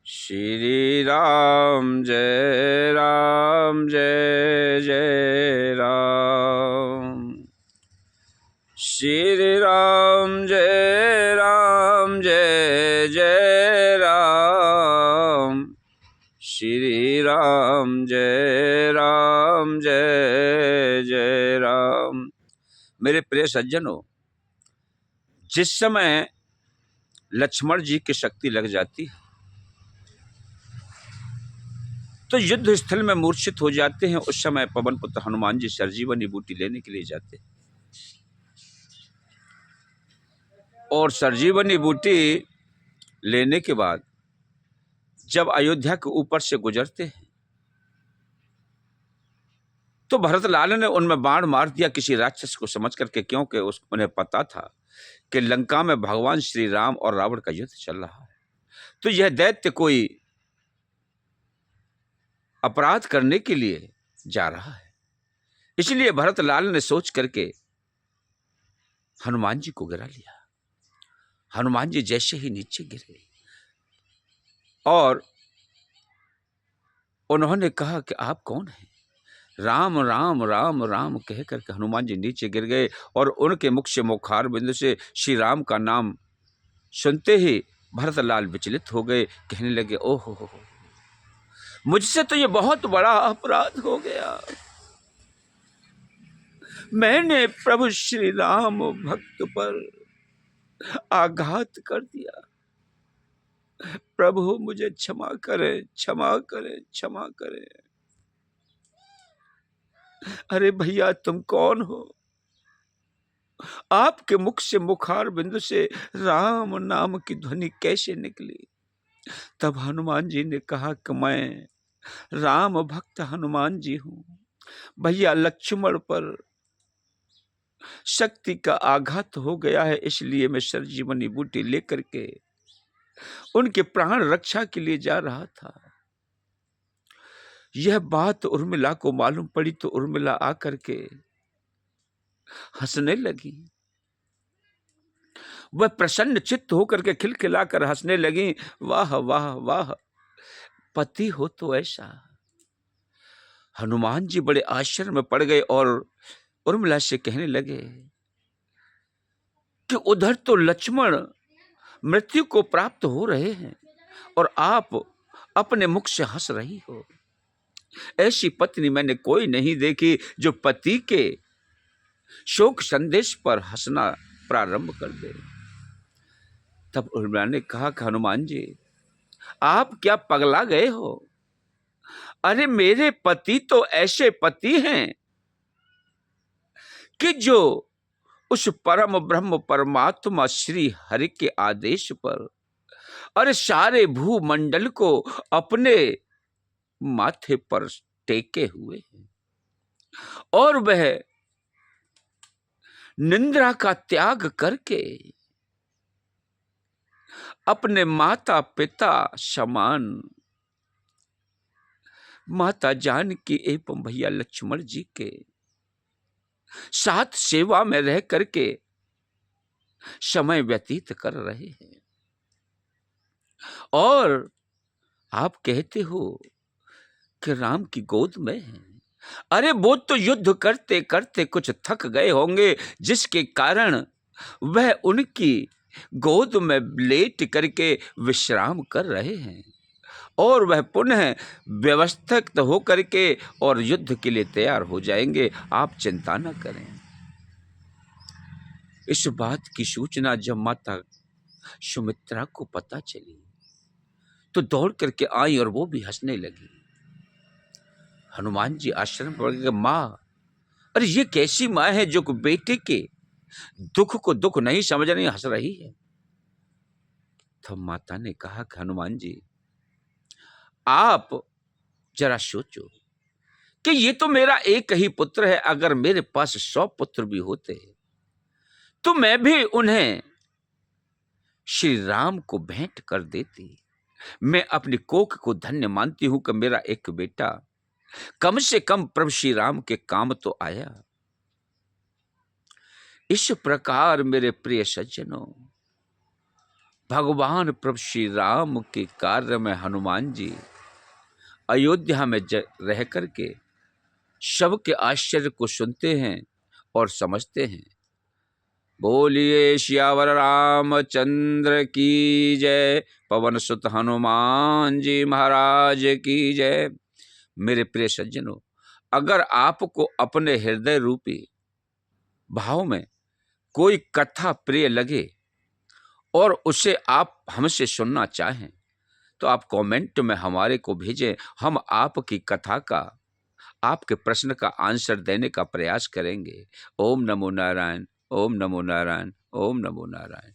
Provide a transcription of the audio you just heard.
श्री राम जय जय राम। श्री राम जय जय राम। श्री राम जय जय राम। मेरे प्रिय सज्जनों, जिस समय लक्ष्मण जी की शक्ति लग जाती है तो युद्ध स्थल में मूर्छित हो जाते हैं, उस समय पवन पुत्र हनुमान जी संजीवनी बूटी लेने के लिए जाते हैं और संजीवनी बूटी लेने के बाद जब अयोध्या के ऊपर से गुजरते हैं तो भरतलाल ने उनमें बाण मार दिया किसी राक्षस को समझ करके, क्योंकि उन्हें पता था कि लंका में भगवान श्री राम और रावण का युद्ध चल रहा है, तो यह दैत्य कोई अपराध करने के लिए जा रहा है। इसलिए भरतलाल ने सोच करके हनुमान जी को गिरा लिया। हनुमान जी जैसे ही नीचे गिरे और उन्होंने कहा कि आप कौन हैं? राम राम राम राम कह करके हनुमान जी नीचे गिर गए और उनके मुख से मुखार बिंदु से श्री राम का नाम सुनते ही भरतलाल विचलित हो गए। कहने लगे, ओहो, मुझसे तो ये बहुत बड़ा अपराध हो गया। मैंने प्रभु श्री राम भक्त पर आघात कर दिया। प्रभु मुझे क्षमा करें, क्षमा करें, क्षमा करें। अरे भैया, तुम कौन हो? आपके मुख से मुखार बिंदु से राम नाम की ध्वनि कैसे निकली? तब हनुमान जी ने कहा कि मैं राम भक्त हनुमान जी हूं। भैया, लक्ष्मण पर शक्ति का आघात हो गया है, इसलिए मैं संजीवनी बूटी लेकर के उनके प्राण रक्षा के लिए जा रहा था। यह बात उर्मिला को मालूम पड़ी तो उर्मिला आकर के हंसने लगी। वह प्रसन्न चित्त होकर के खिलखिलाकर हंसने लगी। वाह वाह वाह, पति हो तो ऐसा। हनुमान जी बड़े आश्चर्य में पड़ गए और उर्मिला से कहने लगे कि उधर तो लक्ष्मण मृत्यु को प्राप्त हो रहे हैं और आप अपने मुख से हंस रही हो। ऐसी पत्नी मैंने कोई नहीं देखी जो पति के शोक संदेश पर हंसना प्रारंभ कर दे। तब उर्मिला ने कहा कि हनुमान जी, आप क्या पगला गए हो? अरे मेरे पति तो ऐसे पति हैं कि जो उस परम ब्रह्म परमात्मा श्री हरि के आदेश पर अरे सारे भूमंडल को अपने माथे पर टेके हुए हैं और वह निंद्रा का त्याग करके अपने माता पिता समान माता जानकी एवं भैया लक्ष्मण जी के साथ सेवा में रह करके समय व्यतीत कर रहे हैं। और आप कहते हो कि राम की गोद में है। अरे वो तो युद्ध करते करते कुछ थक गए होंगे, जिसके कारण वह उनकी गोद में लेट करके विश्राम कर रहे हैं और वह पुनः व्यवस्थित होकर के और युद्ध के लिए तैयार हो जाएंगे। आप चिंता न करें। इस बात की सूचना जब माता सुमित्रा को पता चली तो दौड़ करके आई और वो भी हंसने लगी। हनुमान जी आश्चर्य में पड़ गए। माँ, अरे ये कैसी माँ है जो बेटे के दुख को दुख नहीं समझ रही, हंस रही है? तब माता ने कहा कि हनुमान जी, आप जरा सोचो कि ये तो मेरा एक ही पुत्र है। अगर मेरे पास 100 पुत्र भी होते तो मैं भी उन्हें श्री राम को भेंट कर देती। मैं अपनी कोख को धन्य मानती हूं कि मेरा एक बेटा कम से कम प्रभु श्री राम के काम तो आया। इस प्रकार मेरे प्रिय सज्जनों, भगवान प्रभु श्री राम के कार्य में हनुमान जी अयोध्या में रह करके सबके आश्चर्य को सुनते हैं और समझते हैं। बोलिए सियावर रामचंद्र की जय, पवन सुत हनुमान जी महाराज की जय। मेरे प्रिय सज्जनों, अगर आपको अपने हृदय रूपी भाव में कोई कथा प्रिय लगे और उसे आप हमसे सुनना चाहें तो आप कमेंट में हमारे को भेजें। हम आपकी कथा का, आपके प्रश्न का आंसर देने का प्रयास करेंगे। ओम नमो नारायण, ओम नमो नारायण, ओम नमो नारायण।